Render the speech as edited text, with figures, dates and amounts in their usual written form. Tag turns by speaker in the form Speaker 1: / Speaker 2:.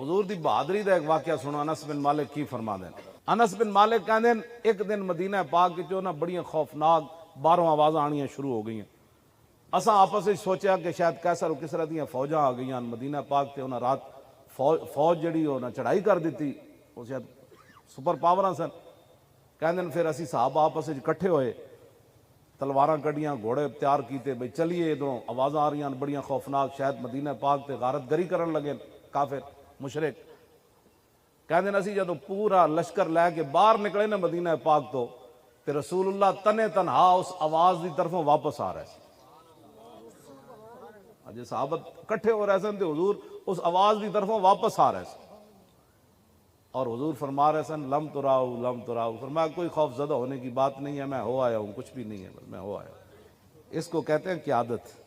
Speaker 1: حضور دی بہادری دا ایک واقعہ سنو، انس بن مالک کی فرما دیں۔ انس بن مالک کہندے ایک دن مدینہ پاک جو نا بڑیاں خوفناک باہروں آوازاں آنیاں شروع ہو گئی ہیں۔ اساں آپس وچ سوچیا کہ شاید کیسر و کسرا دیاں فوجاں آ گئیاں مدینہ پاک تے انہاں رات فوج جڑی انہاں چڑھائی کر دیتی، وہ شاید سپر پاوراں سن۔ کہندے پھر اسی صحابہ آپس وچ اکٹھے ہوئے، تلواراں کڈیاں، گھوڑے تیار کیتے، بھئی چلیے ادھروں آوازاں آ رہی ہیں بڑیاں خوفناک، شاید مدینہ پاک تے غارت گری کرن لگے کافر مشرک۔ کہندے اسی جدوں پورا لشکر لے کے باہر نکلے نا مدینہ پاک تو تے رسول اللہ تنے تنہا اس آواز دی طرفوں واپس آ رہے ہیں۔ اجے صحابہ کٹھے ہو رہے سن تے حضور اس آواز دی طرفوں واپس آ رہے سن، اور حضور فرما رہے سن لم تراؤ لم تراؤ، فرمایا کوئی خوف زدہ ہونے کی بات نہیں ہے، میں ہو آیا ہوں، کچھ بھی نہیں ہے، میں ہو آیا ہوں۔ اس کو کہتے ہیں قیادت۔